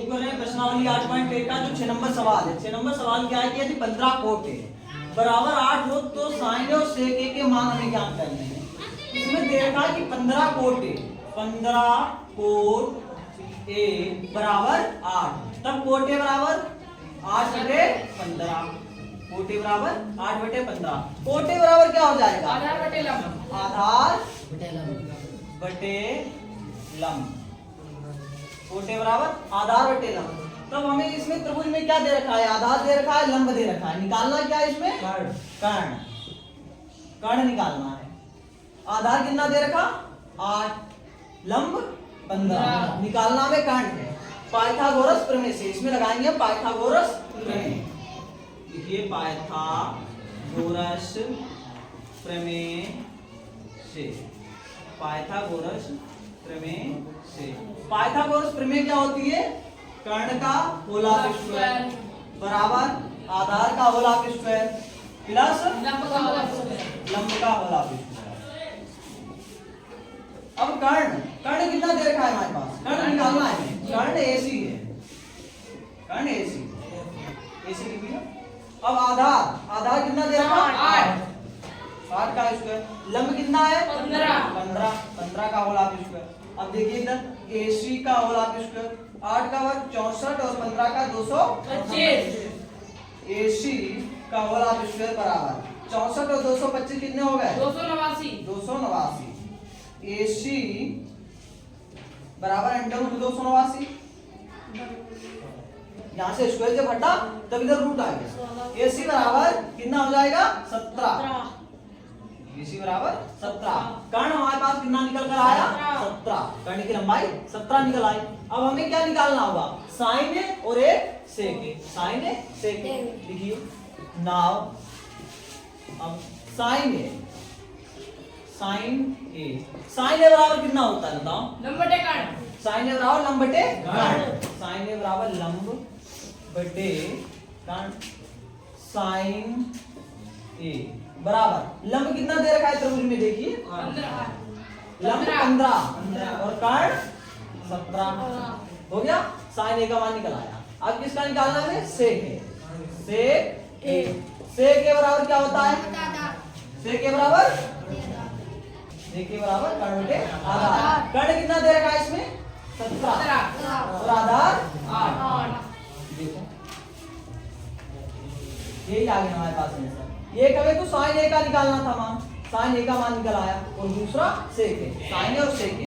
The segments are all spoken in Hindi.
कर रहे हैं प्रश्नावली 8.1 का जो 6 नंबर सवाल है। 6 नंबर सवाल क्या है कि यदि 15 कोट है बराबर 8 हो तो साइन और सेक ए के मान हमें ज्ञात करने हैं। इसमें दे रखा है कि 15 कोट है, 15 कोट ए बराबर 8, तब कोट ए बराबर 8/15, कोट ए बराबर 8/15। कोट ए बराबर क्या हो जाएगा? आधार बटे लंब, आधार बटे लंब, कोटे बराबर आधार बटे लंब। तब हमें इसमें त्रिभुज में क्या दे रखा है? आधार दे रखा है, लंब दे रखा है। निकालना क्या है इसमें? कर्ण, कर्ण निकालना है। आधार कितना दे रखा? 8, लंब 15, निकालना हमें कर्ण है। पाइथागोरस प्रमेय से इसमें लगाएंगे हम पाइथागोरस प्रमेय। देखिए पाइथागोरस प्रमेय से, पाइथागोरस प्रमेय से। पाइथागोरस प्रमेय क्या होती है? कर्ण का होलाक स्क्वायर बराबर आधार का होलाक स्क्वायर प्लस लंब का होलाक स्क्वायर, लंब का होलाक स्क्वायर। अब कर्ण, कर्ण कितना दे रखा है हमारे पास? कर्ण निकालना है। कर्ण एसी है, कर्ण एसी, एसी लिख दिया। अब आधार, आधार कितना दे रखा? 8 का स्क्वायर। लंब कितना है? 15 का होलाक स्क्वायर। अब देखिए इधर AC का होलाक स्क्वायर, 8 का वर्ग 64 और 15 का 225। AC का होलाक स्क्वायर बराबर 64 और 225 कितने हो गए? 289। AC बराबर अंडर रूट 289। यहाँ से स्क्वायर जब हटा तब इधर रूट आ गया। AC बराबर कितना हो जाएगा? 17। AC बराबर 17। कर्ण हमारे पास कितना निकल कर आया? 17। कर्ण की लंबाई 17 निकल आई। अब हमें क्या निकालना होगा? साइन ए और एक सेक ए। साइन ए सेक ए लिखिए नाउ। अब साइन ए, साइन ए, साइन ए बराबर कितना होता है बताओ? लंब बटे कर्ण, साइन ए बराबर लंब बटे कर्ण। साइन ए बराबर लंब बटे कर्ण। साइन ए बराबर लंब कितना दे रखा है त्रिभुज में? देखिए लंब 15 और कर्ण 17 हो गया। साइन ए का मान निकल आया। अब किसका निकालना है? सेक ए। सेक ए, सेक ए बराबर क्या होता है? सेक ए बराबर, सेक ए बराबर कर्ण बटे आधार। कर्ण कितना दे रखा है इसमें? 17 और आधार 8। देखो यही आ गया हमारे पास आंसर। ये कहे तो साइन ए का निकालना था मान, साइन ए का मान निकल आया और दूसरा सेक ए। साइन ए और सेक ए।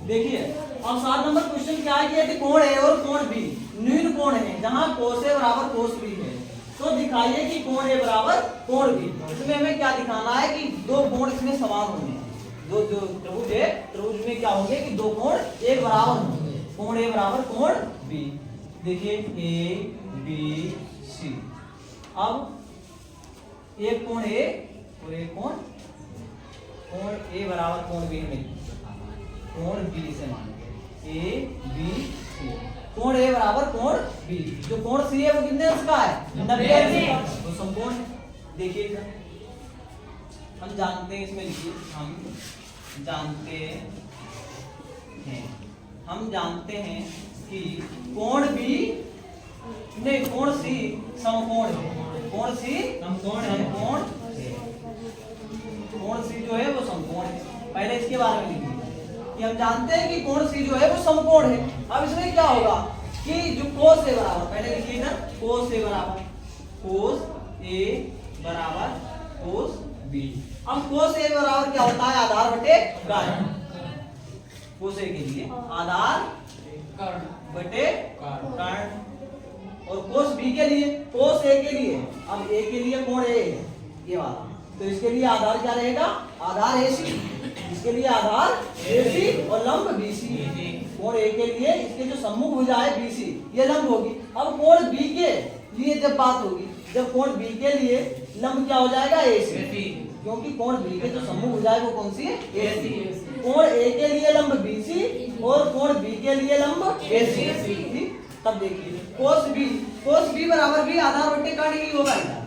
देखिए अब 7 नंबर क्वेश्चन क्या है कि यदि कोण ए और कोण बी न्यून कोण है जहां कोस ए बराबर कोस बी है तो दिखाइए कि कोण ए बराबर कोण बी। इसमें हमें क्या दिखाना है कि दो कोण इसमें समान होंगे। जो त्रिभुज है, त्रिभुज में क्या होंगे कि दो कोण एक बराबर होंगे। कोण ए बराबर कोण बी। देखिए ए बी सी। अब एक कोण ए और एक कोण ए बराबर कोण बी में, कोण बी से मानेंगे ए बी सी। कोण ए बराबर कोण बी। जो कोण सी है वो कितने अंश का है? 90 अंश का, वो समकोण है। देखिए हम जानते हैं, इसमें लिखिए हम जानते हैं कि कोण बी नहीं कोण सी समकोण है। कोण सी समकोण है, कोण सी जो है वो समकोण है। पहले इसके बारे में लिखिए कि हम जानते हैं कि कोण सी जो है वो समकोण है। अब इसमें क्या होगा कि जो कोस ए बराबर, पहले लिखिए इधर कोस ए बराबर कोस बी। अब कोस ए बराबर क्या होता है? आधार बटे कर्ण। कोस ए के लिए आधार बटे कर्ण। और कोस बी के लिए, कोस ए के लिए, अब ए के लिए कोण ए ये वाला, तो इसके लिए आधार क्या रहेगा? आधार AC। इसके लिए आधार AC और लंब BC। कोण ए के लिए इसके जो सम्मुख भुजा है BC ये लंब होगी। अब कोण B के लिए जब बात होगी, जब कोण B के लिए लंब क्या हो जाएगा? AC, क्योंकि कोण B के जो सम्मुख भुजा है वो कौन सी है? AC। कोण A के लिए लंब BC और कोण B के लिए लंब AC। तब देखिए कोस B बराबर भी आधार बटे कर्ण ही होगा इधर।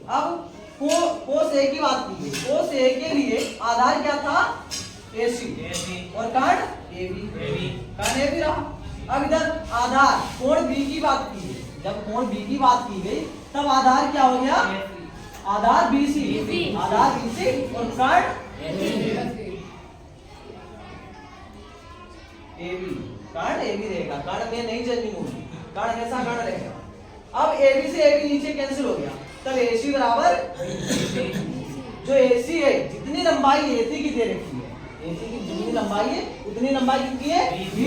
अब कोस ए की बात कीजिए, कोस ए के लिए आधार क्या था? AC और कर्ण A B Karna A B रहा। अब इधर आधार कोण बी की बात की गई, जब कोण बी की बात की गई तब आधार क्या हो गया, आधार बी सी, आधार बी सी और कर्ण A B, Karna A B रहेगा, कर्ण में नहीं चेंजिंग होगी, कर्ण कैसा कर्ण रहेगा। अब ए बी से ए बी नीचे कैंसिल हो गया, तब ए सी बराबर जो ए सी है जितनी लंबाई ए सी की दे रखी है, ए सी की जितनी लंबाई है उतनी लंबाई कितनी है बी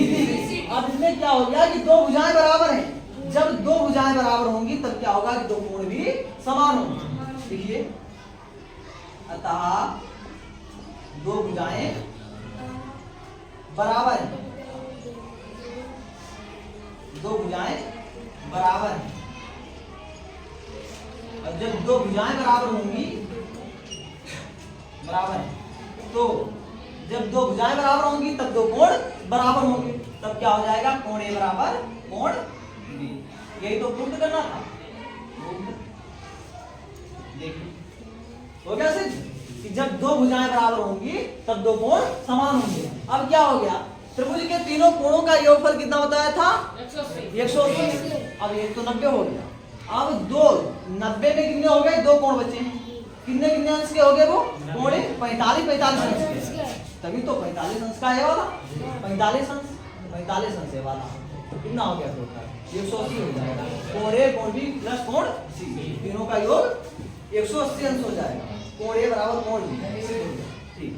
सी। अब इसमें क्या हो गया कि दो भुजाएं बराबर हैं, जब दो भुजाएं बराबर होंगी तब क्या होगा कि दो कोण भी समान होंगे। देखिए अतः दो भुजाएं बराबर हैं, दो भुजाएं बराबर हैं। और जब दो भुजाएं बराबर होंगी, बराबर है, तो जब दो भुजाएं बराबर होंगी तब दो कोण बराबर होंगे, तब क्या हो जाएगा कोण ए बराबर कोण बी। यही तो प्रूव करना था। देखिए हो गया सिद्ध कि जब दो भुजाएं बराबर होंगी तब दो कोण समान होंगे। अब क्या हो गया, त्रिभुज के तीनों कोणों का योगफल कितना बताया था 180। अब ये तो 90 हो गया। अब दो 90 में कितने हो गए, दो कोण बचे हैं, कितने कितने अंश के हो गए वो कोण 45 अंश के, तभी तो 45 अंश का है वाला, 45 अंश है वाला, कितना हो गया टोटल 180 हो जाएगा। कोण ए कोण बी प्लस कोण सी तीनों का योग 180 अंश हो जाएगा, कोण ए बराबर कोण बी। ठीक,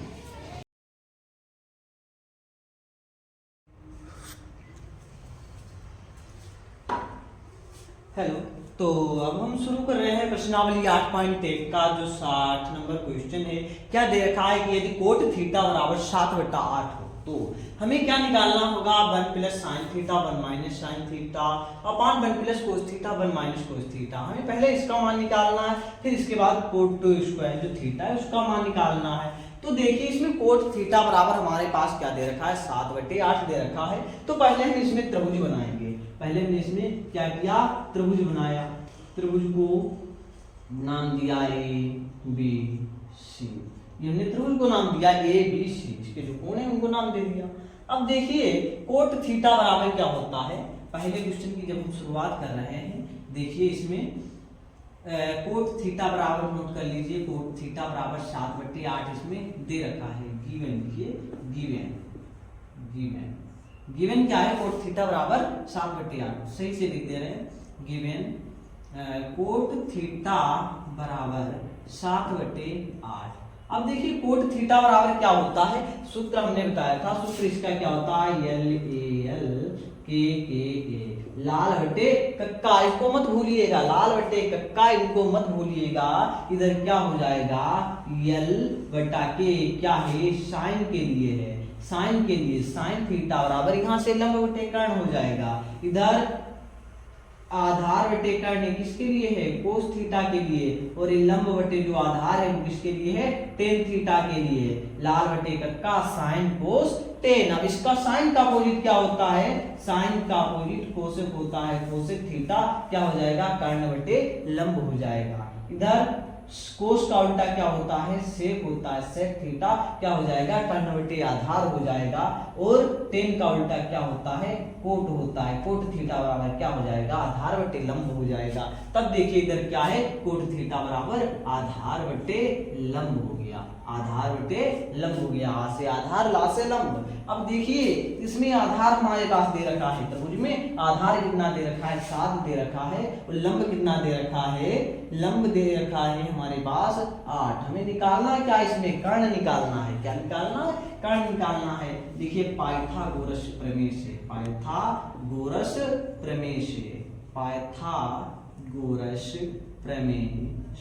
हेलो, तो अब हम शुरू कर रहे हैं प्रश्नावली 8.1 का जो 60 नंबर क्वेश्चन है। क्या दे रखा है कि यदि कोट थीटा बराबर 7/8 हो तो हमें क्या निकालना होगा, 1 plus sine theta 1 minus sine theta upon 1 plus cos theta 1 minus cos theta. हमें पहले इसका मान निकालना है, फिर इसके बाद कोट स्क्वायर जो थीटा है उसका मान निकालना है। तो देखिए इसमें कोट थीटा बराबर हमारे पास क्या दे रखा है 7/8 दे रखा है। तो पहले हम इसमें त्रिभुज बनाएंगे, पहले हमने इसमें क्या किया त्रिभुज बनाया, त्रिभुज को नाम दिया ए बी सी, ये हमने त्रिभुज को नाम दिया ए बी सी, इसके जो कोण है उनको नाम दे दिया। अब देखिए कोट थीटा बराबर क्या होता है, पहले क्वेश्चन की जब हम शुरुआत कर रहे हैं देखिए इसमें कोट थीटा बराबर नोट कर लीजिए, कोट थीटा बराबर 7/8 इसमें दे रखा है, गिवन देखिए गिवन क्या है, कोट थीटा बराबर 7/8 सही से लिख दे रहे हैं, गिवन कोट थीटा बराबर 7/8। अब देखिए कोट थीटा बराबर क्या होता है, सूत्र हमने बताया था, सूत्र इसका क्या होता है LAL KKA, लाल बटे कक्का, इसको मत भूलिएगा, लाल बटे कक्का इनको मत भूलिएगा। इधर क्या हो जाएगा L बटा K, क्या है साइन के लिए है, साइन के लिए साइन थीटा बराबर यहां से लंब बटे कर्ण हो जाएगा, इधर आधार बटे कर्ण किसके लिए है कोस थीटा के लिए, और ये लंब बटे जो आधार है वो किसके लिए है टेन थीटा के लिए, लाल बटे कक्का साइन कोस टेन। अब इसका साइन का अपोजिट क्या होता है, साइन का अपोजिट कोसेक होता है, कोसेक थीटा क्या हो जाएगा कर्ण बटे लंब हो जाएगा। इधर कोस का उल्टा क्या होता है सेक होता है, सेक थीटा क्या हो जाएगा कर्ण बटे आधार हो जाएगा, और टेन का उल्टा क्या होता है कोट होता है, कोट थीटा बराबर क्या हो जाएगा आधार बटे लंब हो जाएगा। तब देखिए इधर क्या है कोट थीटा बराबर आधार बटे लंब हो गया, आधार बटे लंब हो गया, आ से आधार ला से लंब। अब देखिए इसमें आधार हमारे पास दे रखा है, त्रिभुज में आधार कितना दे रखा है 7 दे रखा है, और लंब कितना दे रखा है, लंब दे रखा है हमारे पास 8। हमें निकालना है क्या, इसमें कर्ण निकालना है, क्या निकालना है कर्ण निकालना है। देखिए पाइथागोरस प्रमेय से, पाइथागोरस प्रमेय से, पाइथागोरस प्रमेय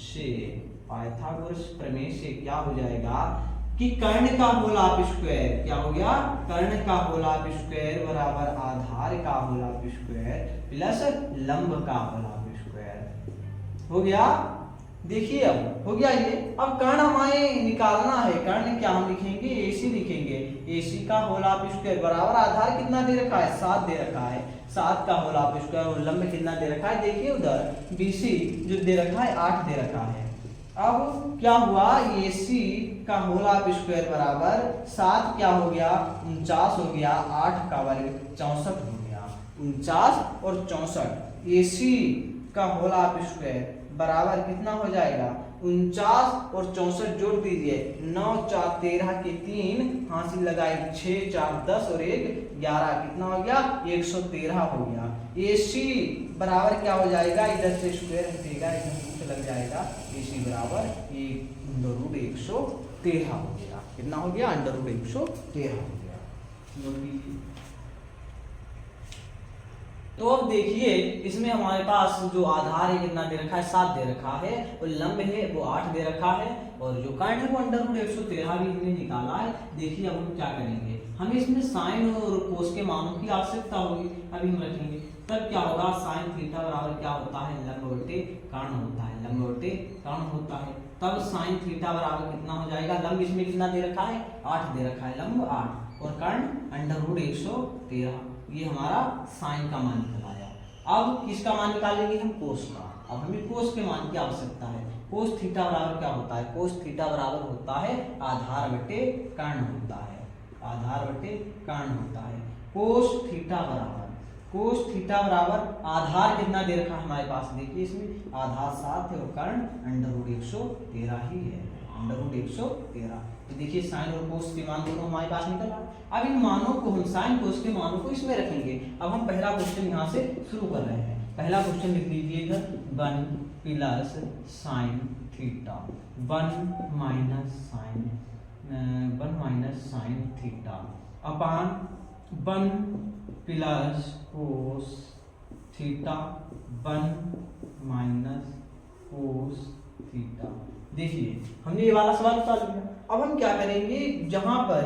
से, पाइथागोरस प्रमेय से क्या हो जाएगा कि कर्ण का होल ऑफ स्क्वायर क्या हो गया, कर्ण का होल ऑफ स्क्वायर बराबर आधार का होल ऑफ स्क्वायर प्लस लंब का होल ऑफ स्क्वायर हो गया। देखिए अब हो गया ये, अब कर्ण हमें निकालना है, कर्ण क्या हम लिखेंगे AC लिखेंगे, AC का होल ऑफ स्क्वायर बराबर आधार कितना दे रखा है 7 दे रखा है, 7 का होल ऑफ स्क्वायर, और लंब कितना दे रखा है देखिए उधर BC जो दे रखा है 8 दे रखा है, अब क्या हुआ, AC का होल ऑफ स्क्वायर बराबर 7 क्या हो गया 49 हो गया, 8 का वर्ग 64 हो गया। 49 और 64 AC का होल ऑफ स्क्वायर बराबर कितना हो जाएगा 49 और 64 जोड़ दीजिए, 9 4 13 के 3 हासिल लगाए 6 4 10 और 1 11 कितना हो गया 113 हो गया। AC बराबर क्या हो जाएगा, इधर से स्क्वायर हटेगा इधर रूट लग जाएगा, AC बराबर √113 हो गया। कितना हो गया √113 हो गया। नोट कीजिए। तो अब देखिए इसमें हमारे पास जो आधार है कितना दे रखा है 7 दे रखा है, और लंब है वो 8 दे रखा है, और जो कर्ण है वो √113 भी हमने निकाला है। देखिए अब हम क्या करेंगे, हमें इसमें साइन और कोस के मानों की आवश्यकता होगी। अभी हम रखेंगे तब क्या होगा, साइन थीटा बराबर क्या होता है लंब बटे कर्ण होता है, लंब बटे कर्ण होता है। तब साइन थीटा बराबर कितना हो जाएगा, लंब इसमें कितना दे रखा है 8 दे रखा है, लंब 8 और कर्ण √113, ये हमारा साइन का मान निकल आया। अब किसका मान निकालेंगे हम, कोस का। अब हमें कोस के मान की आवश्यकता है। कोस थीटा बराबर क्या होता है, कोस थीटा बराबर होता है आधार बटे कर्ण होता है, आधार बटे कर्ण होता है। कोस थीटा बराबर आधार कितना दे रखा है हमारे पास, देखिए इसमें आधार 7 है और कर्ण √113 ही है, √113। तो देखिए साइन और कोस के मान दोनों हमारे पास निकल आए। अब इन मानों को हम साइन कोस के मानों को इसमें रखेंगे। अब हम पहला क्वेश्चन यहाँ से शुरू कर रहे हैं। पहला क्वेश्चन लिख दीजिए इधर, 1 plus sine theta 1 minus sine theta upon 1 plus cos theta 1 minus cos theta. देखिए हमने ये वाला सवाल उतार लिया। अब हम क्या करेंगे, जहां पर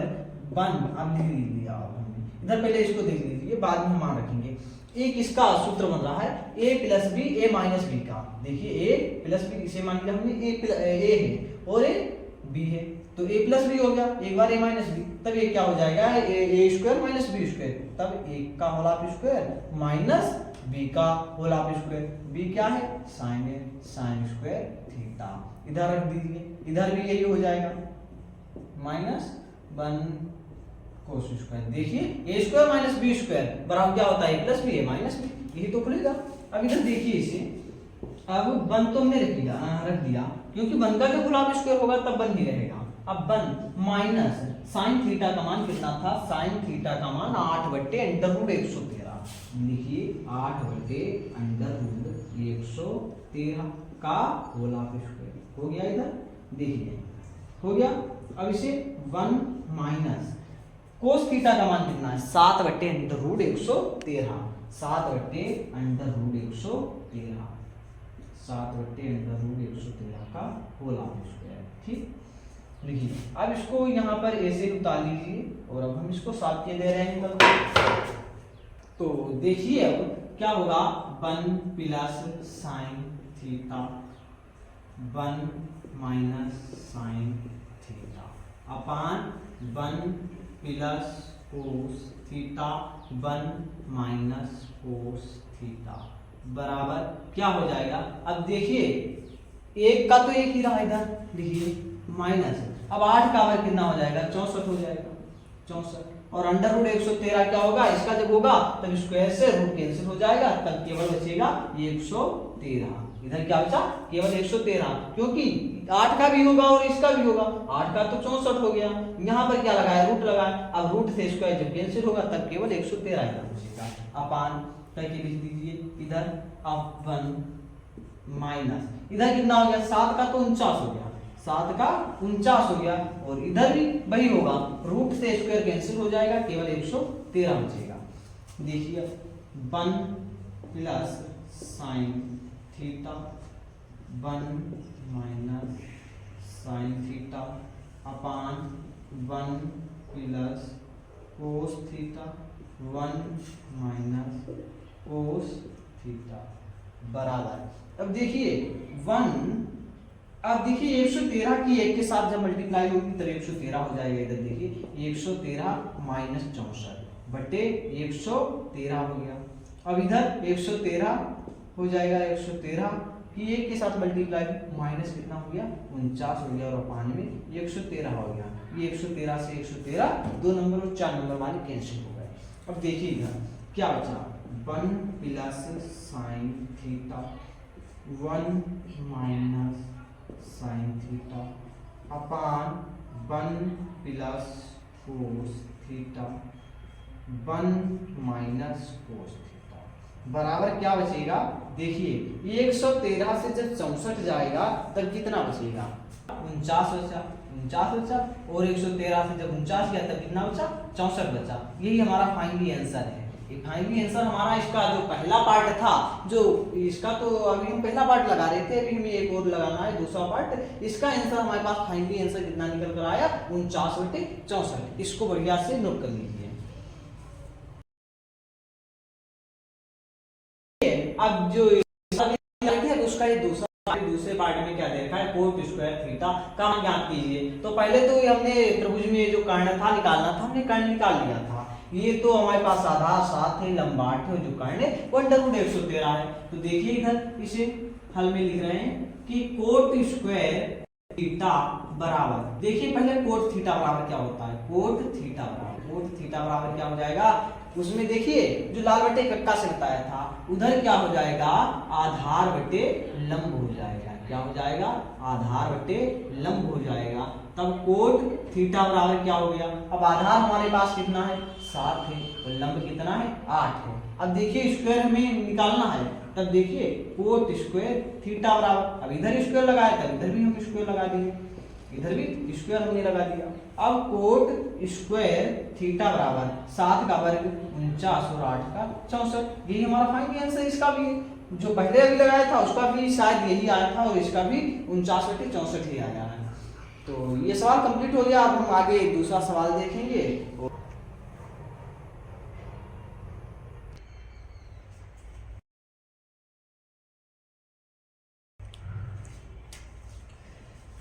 1 अब लिख लिया, हमने इधर पहले इसको देख लीजिए, बाद में हम मान रखेंगे। एक इसका सूत्र बन रहा है a plus B a minus B का। देखिए a प्लस बी इसे मान लिया हमने, a है और a b है, तो a प्लस बी हो गया, एक बार a माइनस बी, तब ये क्या हो जाएगा a square minus B square, तब a का whole of square minus b का होल ऑफ स्क्वायर। b क्या है साइन स्क्वायर थीटा, इधर रख दीजिए, इधर भी यही हो जाएगा -1 कोस स्क्वायर। देखिए a square minus B square बराबर क्या होता है a plus B a minus B, यही तो खुलेगा। अब इधर देखिए इसे, अब 1 तो हमने रख दिया क्योंकि 1 का जब होल ऑफ स्क्वायर होगा तब 1 ही रहेगा। अब 1 माइनस साइन थीटा का मान कितना था, साइन थीटा का मान 8 बटे √113। लिखिए 8 बटे √113 का होल ऑफ स्क्वायर हो गया, इधर देखिए हो गया। अब इसे 1 माइनस कोस थीटा का मान कितना है 7 बटे √113, 7 बटे √113, 7 बटे √113 का होल ऑफ स्क्वायर। ठीक, लिखिए अब इसको यहाँ पर ऐसे उतार लीजिए, और अब हम इसको 7 के दे रहे हैं। तो देखिए अब क्या होगा, 1 plus sine theta 1 minus sine theta upon 1 plus cos theta 1 minus cos theta बराबर क्या हो जाएगा। अब देखिए एक का तो एक ही रहा, इधर लिखिए माइनस, अब 8 का वर्ग कितना हो जाएगा 64 हो जाएगा, 64 और √113 क्या होगा, इसका जब होगा तब स्क्वायर से रूट कैंसिल हो जाएगा, तब केवल बचेगा 113। इधर क्या बचा केवल 113, क्योंकि 8 का भी होगा और इसका भी होगा, 8 का तो 64 हो गया, यहाँ पर क्या लगाया रूट लगाया, अब रूट से स्क्वायर जब कैंसिल होगा तब केवल 113 इधर बचेगा। अपान करके लिख दीजिए इधर, अब 1 माइनस इधर कितना हो गया 7 का तो 49 हो गया, 7 का 49 हो गया, और इधर भी वही होगा, रूट से स्क्वायर कैंसिल हो जाएगा, केवल 113 बचेगा। देखिए 1 plus sine theta 1 minus sine theta upon 1 plus cos theta 1 minus cos theta बराबर। अब देखिए 1, अब देखिए 113 की 1 के साथ जब मल्टीप्लाई होगी तो 113 हो जाएगा। इधर देखिए 113 माइनस 64 बटे 113 हो गया। अब इधर 113 हो जाएगा, 113 कि 1 के साथ मल्टीप्लाई, माइनस कितना हो गया 49 हो गया और अपान में 113 हो गया। ये 113 से 113 2 नंबर और 4 नंबर वाले कैंसिल हो गए। अब देखिए इधर क्या बचा 1 plus sine theta 1 minus sine theta upon 1 plus cos theta 1 minus cos theta बराबर क्या बचेगा। देखिए 113 से जब 64 जाएगा तब कितना बचेगा 49 बचा और 113 से जब 49 गया तब कितना बचा 64 बचा। यही हमारा फाइनली आंसर है। ये फाइनली आंसर हमारा इसका जो पहला पार्ट था, जो इसका तो अभी हम पहला पार्ट लगा रहे थे, अभी हमें एक और लगाना है दूसरा पार्ट। इसका आंसर हमारे पास फाइनली आंसर कितना निकल कर आया 49/64। इसको बढ़िया से नोट कर लीजिए। अब जो उसका ये दूसरे पार्ट में क्या दे रखा है कोट स्क्वायर थीटा का मान ज्ञात कीजिए। तो पहले तो हमने त्रिभुज में जो कर्ण था निकालना था, हमने कर्ण निकाल लिया था। ये तो हमारे पास आधार 7 है, लंबा 8 है, जो कर्ण है वो √113 है। तो देखिए इधर इसे हल में लिख रहे हैं कि कोट स्क्वायर थीटा बराबर, देखिए पहले कोट थीटा बराबर क्या होता है, कोट थीटा बराबर क्या हो जाएगा, उसमें देखिए जो लाल बटे कक्का से बताया था उधर क्या हो जाएगा आधार बटे लंब हो जाएगा। क्या हो जाएगा आधार बटे लंब हो जाएगा। तब कोट थीटा बराबर क्या हो गया, अब आधार हमारे पास कितना है 7 है और लंब कितना है 8 है। अब देखिए स्क्वायर हमें निकालना है, तब देखिए कोट स्क्वायर थीटा बराबर, अब इधर स्क्वायर लगाया था इधर भी हम स्क्वायर लगा देंगे, इधर भी स्क्वायर हमने लगा दिया। अब कोट स्क्वायर थीटा बराबर 7 का वर्ग 49 और 8 का 64। यही हमारा फाइनल आंसर। इसका भी जो पहले अभी लगाया था उसका भी शायद यही आया था और इसका भी 49/64 ही आया है। तो ये सवाल कंप्लीट हो गया। अब हम आगे दूसरा सवाल देखेंगे।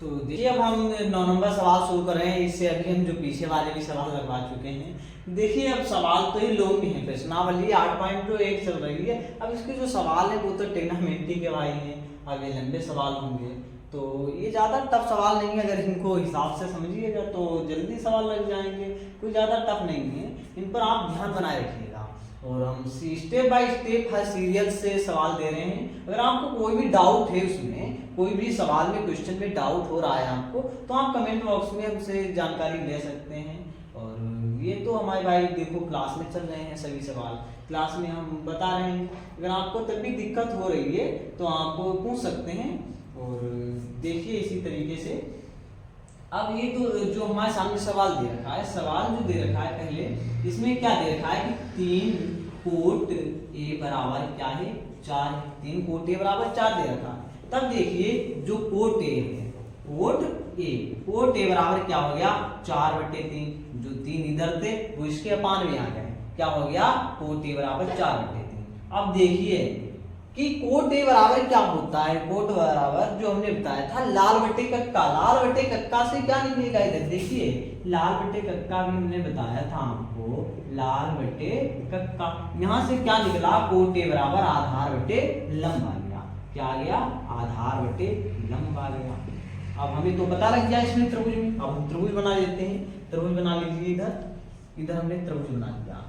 तो देखिए अब हम 9 नंबर सवाल शुरू कर रहे हैं। इससे अभी हम जो पीछे वाले भी सवाल लगवा चुके हैं। देखिए अब सवाल तो ये लॉन्ग है, प्रश्नावली 8.1 चल रही है। अब इसके जो सवाल है वो तो टेग्नामेंट्री के भाई हैं, अब ये लंबे सवाल होंगे, तो ये ज़्यादा टफ सवाल नहीं है। अगर इनको हिसाब से समझिएगा तो जल्दी सवाल लग जाएंगे, कोई ज़्यादा टफ नहीं है। इन पर आप ध्यान बनाए रखिएगा और हम step by step her serial से सवाल दे रहे हैं। अगर आपको कोई भी डाउट है, उसमें कोई भी सवाल में क्वेश्चन में डाउट हो रहा है आपको, तो आप कमेंट बॉक्स में हमसे जानकारी ले सकते हैं। और ये तो हमारे भाई देखो क्लास में चल रहे हैं सभी सवाल, क्लास में हम बता रहे हैं। अगर आपको तब भी दिक्कत हो रही है तो आप पूछ सकते हैं। और देखिए इसी तरीके से अब ये तो जो हमारे सामने सवाल दे रखा है, सवाल जो दे रखा है पहले इसमें क्या दे रखा है कि 3 कोट ए बराबर क्या है 4, 3 कोट ए बराबर 4 दे रखा है। तब देखिए जो कोट ए है, कोट ए बराबर क्या हो गया 4/3, जो 3 इधर थे वो इसके अपान में आ गए, क्या हो गया कोट ए बराबर 4/3। अब देखिए कि कोट ए बराबर क्या होता है, कोट बराबर जो हमने बताया था लाल बटे कक्का, लाल बटे कक्का से क्या निकलेगा इधर देखिए लाल बटे कक्का भी हमने बताया था आपको, लाल बटे कक्का, यहाँ से क्या निकला कोट ए बराबर आधार बटे लंब आ गया। क्या आ गया आधार बटे लंब आ गया। अब हमें तो पता लग गया इसमें त्रिभुज में, अब हम त्रिभुज बना लेते हैं। त्रिभुज बना लीजिए, इधर हमने त्रिभुज बना लिया,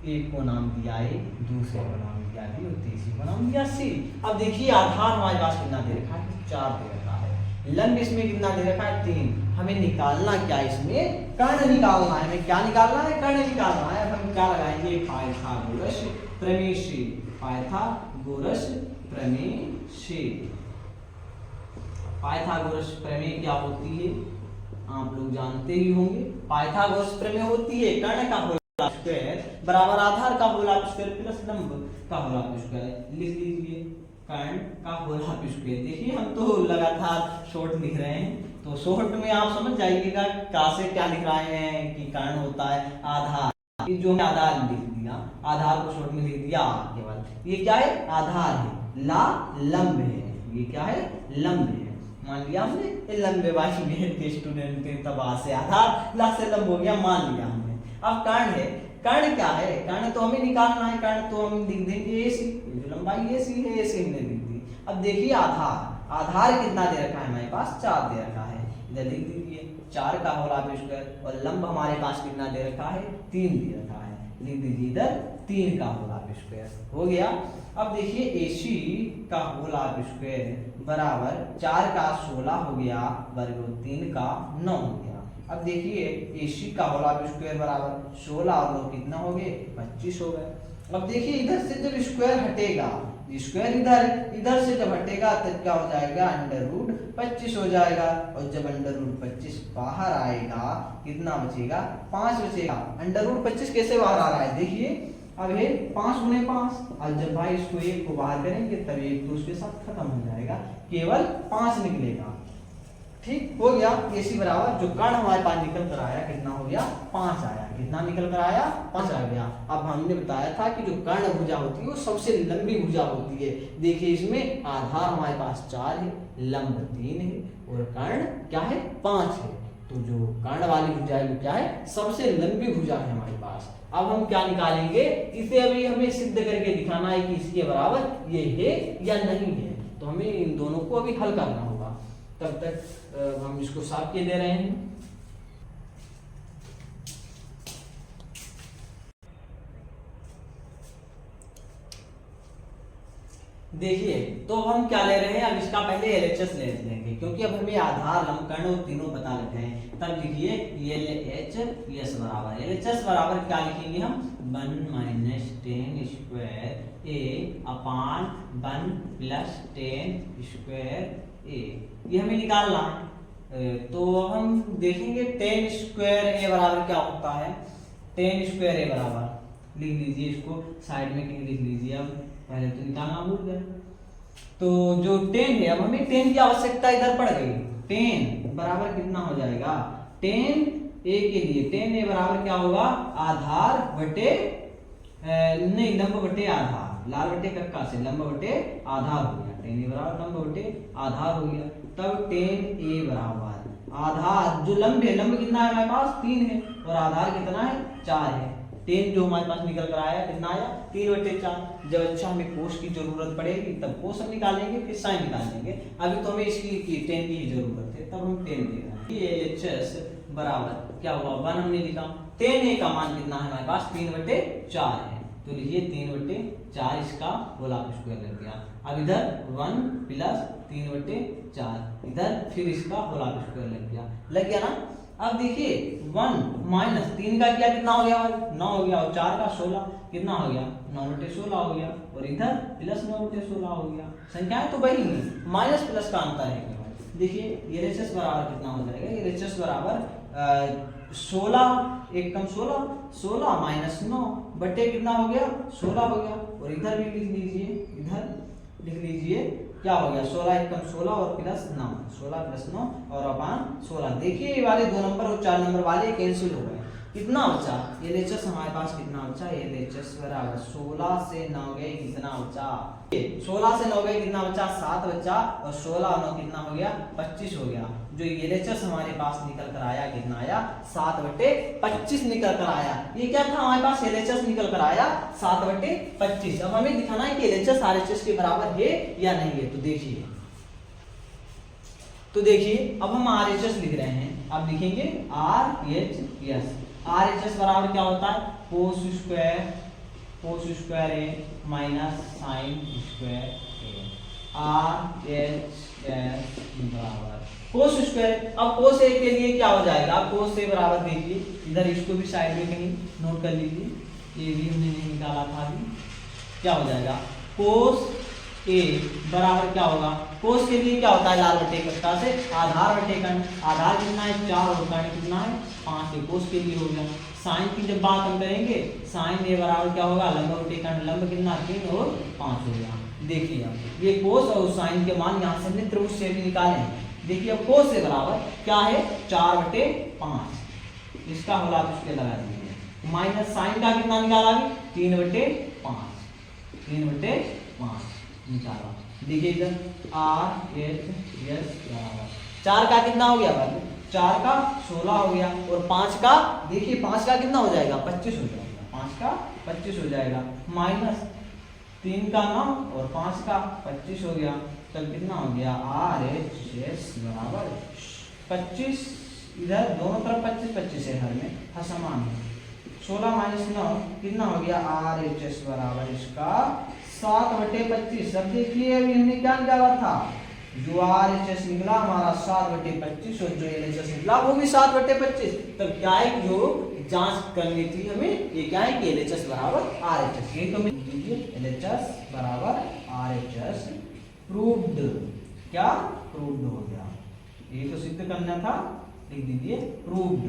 एक को नाम दिया ए, दूसरे को नाम दिया बी और तीसरे को नाम दिया सी। अब देखिए आधार हमारे पास कितना दे रखा है 4 दे रखा है, लंब इसमें कितना दे रखा है 3। हमें निकालना क्या है इसमें कर्ण निकालना है, हमें क्या निकालना है कर्ण निकालना है। अब हम क्या लगाएंगे पाइथागोरस प्रमेय से, पाइथागोरस प्रमेय से। पाइथागोरस प्रमेय क्या होती है आप लोग जानते ही होंगे। पाइथागोरस प्रमेय होती है कर्ण का स्क्वायर बराबर आधार का होल स्क्वायर प्लस लंब का होल स्क्वायर। लिख लीजिए कर्ण का होल स्क्वायर। देखिए हम तो लगातार शॉर्ट लिख रहे हैं, तो शॉर्ट में आप समझ जाइएगा कहाँ से क्या लिख रहे हैं कि कर्ण होता है आधार। ये जो आधार लिख दिया, आधार को शॉर्ट में लिख दिया केवल। ये क्या है आधार है, ला लंब है, ये क्या है लंब है। मान लिया हमने ये लंबे वाली में के स्टूडेंट के तबाह से आधार ला से लंब हो गया, मान लिया हमने। अब कर्ण है, कर्ण क्या है, कर्ण तो हमें निकालना है, कर्ण तो हम लिख देंगे AC, जो लंबाई AC है AC हमने लिख दी। अब देखिए आधार कितना दे रखा है हमारे पास, 4 दे रखा है, इधर लिख दीजिए 4 का होल स्क्वायर, और लंब हमारे पास कितना दे रखा है, 3 दे रखा है, लिख दीजिए इधर 3 का होल स्क्वायर हो गया। अब देखिए AC का होल स्क्वायर बराबर 4 का 16 हो गया वर्ग 3 का 9 हो गया। अब देखिए AC का होल स्क्वायर बराबर 16 और 9 कितना हो गए, 25 हो गए। अब देखिए इधर से जब स्क्वायर हटेगा, स्क्वायर इधर से जब हटेगा तब क्या हो जाएगा, अंडर रूट 25 हो जाएगा, और जब अंडर रूट 25 बाहर आएगा कितना बचेगा, 5 बचेगा। अंडर रूट 25 कैसे बाहर आ रहा है, देखिए अब ये 5 गुणे 5, और जब भाई इसको 1 को बाहर करेंगे तब 1 तो उसके साथ खत्म हो जाएगा, केवल 5 निकलेगा। ठीक हो गया। AC बराबर जो कर्ण हमारे पास निकल कर आया कितना हो गया, 5 आया। कितना निकल कर आया, 5 आ गया। अब हमने बताया था कि जो कर्ण भुजा होती है वो सबसे लंबी भुजा होती है। देखिए इसमें आधार हमारे पास 4 है, लंब 3 है, और कर्ण क्या है, 5 है। तो जो कर्ण वाली भुजा है वो क्या है, सबसे लंबी भुजा है हमारे पास। अब हम क्या निकालेंगे, इसे अभी हमें सिद्ध करके दिखाना है कि इसके बराबर ये है या नहीं है। तो हमें इन दोनों को अभी हल करना होगा। तब तक हम इसको साफ किए दे रहे हैं। देखिए तो हम क्या ले रहे हैं, अब इसका पहले LHS ले लेंगे, क्योंकि अब हमें आधार, लंब, कर्ण और तीनों बता लेते हैं। तब लिखिए LHS बराबर, LHS बराबर क्या लिखेंगे हम, 1 minus 10 square A upon 1 plus 10 square A, ये हमें निकालना है। तो हम देखेंगे 10 स्क्वायर A बराबर क्या होता है, 10 स्क्वायर A बराबर लिख लीजिए, इसको साइड में कहीं लिख लीजिए। अब पहले तो निकालना भूल गए, तो जो 10 है, अब हमें 10 की आवश्यकता इधर पड़ गई। 10 बराबर कितना हो जाएगा, 10 A के लिए 10 A बराबर क्या होगा, आधार बटे नहीं लंब बटे आधार, लाल बटे कक्का से लंब बटे आधार हो गया। 10 A बराबर लंब बटे आधार हो गया। तब 10 A बराबर आधार, जो लंब है, लंब कितना है हमारे पास, 3 है, और आधार कितना है, 4 है। 10 जो हमारे पास निकल कर आया कितना आया, 3/4। जब अच्छा हमें कोस की जरूरत पड़ेगी तब कोस हम निकालेंगे, फिर साइन निकालेंगे। अभी तो हमें इसकी 10 की जरूरत है, तब हम 10 लेंगे। ये LHS बराबर क्या हुआ, 1 हमने लिखा। 10 A का मान कितना है हमारे पास, 3/4 है, तो लिखिए 3/4 इसका होल स्क्वायर लग गया। अब इधर 1 प्लस 3/4, इधर फिर इसका होल स्क्वायर लग गया ना। अब देखिए 1 माइनस 3 का क्या कितना हो गया, 9 हो गया, और 4 का 16 कितना हो गया, 9/16 हो गया, और इधर प्लस 9/16 हो गया। संख्याएं तो वही है, माइनस प्लस का अंतर है केवल। देखिए LHS बराबर कितना हो जाएगा, LHS बराबर 16 एक कम 16 माइनस 9 बटे कितना हो गया, 16 हो गया, और इधर भी लिख लीजिए, इधर लिख लीजिए क्या हो गया, 16 एक कम 16 और प्लस 9, 16 प्लस 9 और अपान 16। देखिए ये वाले 2 नंबर और 4 नंबर वाले कैंसिल हो गए। कितना बचा, LHS हमारे पास कितना बचा, LHS बराबर 16 से 9 गए कितना बचा, 16 से 9 गए कितना बचा, 7 बचा, और 16 और 9 कितना हो गया, 25 हो गया। जो LHS हमारे पास निकल कर आया कितना आया, 7/25 निकल कर आया। ये क्या था हमारे पास, LHS निकल कर आया 7/25। अब हमें दिखाना है कि LHS RHS के बराबर है या नहीं है। तो देखिए अब हम RHS लिख रहे हैं। अब लिखेंगे RHS। RHS बराबर क्या होता है, cos square A minus sine square A। RHS बराबर कोस स्क्वायर। अब कोस A के लिए क्या हो जाएगा, कोस A बराबर देखिए, इधर इसको भी साइड में कहीं नोट कर लीजिए, ये भी हमने नहीं निकाला था अभी। क्या हो जाएगा, कोस A बराबर क्या होगा, कोस के लिए क्या होता है, लाल बटे कक्का से आधार बटे कर्ण। आधार कितना है, 4, और कर्ण कितना है, 5 है। कोस के लिए हो गया। साइन की जब बात हम करेंगे, साइन A बराबर क्या होगा, लंब बटे कर्ण। लंब कितना, 3 और 5 हो गया। देखिए अब ये कोस और साइन के मान यहाँ से हमने त्रिभुज से भी निकाले हैं। देखिए अब कोस A बराबर क्या है, 4/5, इसका होल स्क्वायर लगा दीजिए, माइनस साइन का कितना निकाला, 3/5, 3/5 निकाला। देखिए इधर RHS बराबर 4 का कितना हो गया भाई, 4 का 16 हो गया, और 5 का देखिए 5 का कितना हो जाएगा, 25 हो जाएगा। 5 का 25 हो जाएगा, माइनस 3 का 9 और 5 का 25 हो गया। तब कितना हो गया RHS बराबर 25, इधर दोनों तरफ 25 25 है, हर में हर समान है। 16 माइनस 9 कितना हो गया RHS बराबर इसका 7/25। अब देखिए अभी हमने क्या निकाला था, जो RHS निकला हमारा 7/25 और जो LHS निकला वो भी 7/25। तब क्या है जो जांच करनी थी हमें, ये क्या है कि LHS बराबर RHS, ये तो दीजिए LHS बराबर RHS प्रूव्ड, क्या प्रूव्ड हो गया, ये तो सिद्ध करना था, लिख दीजिए प्रूव्ड।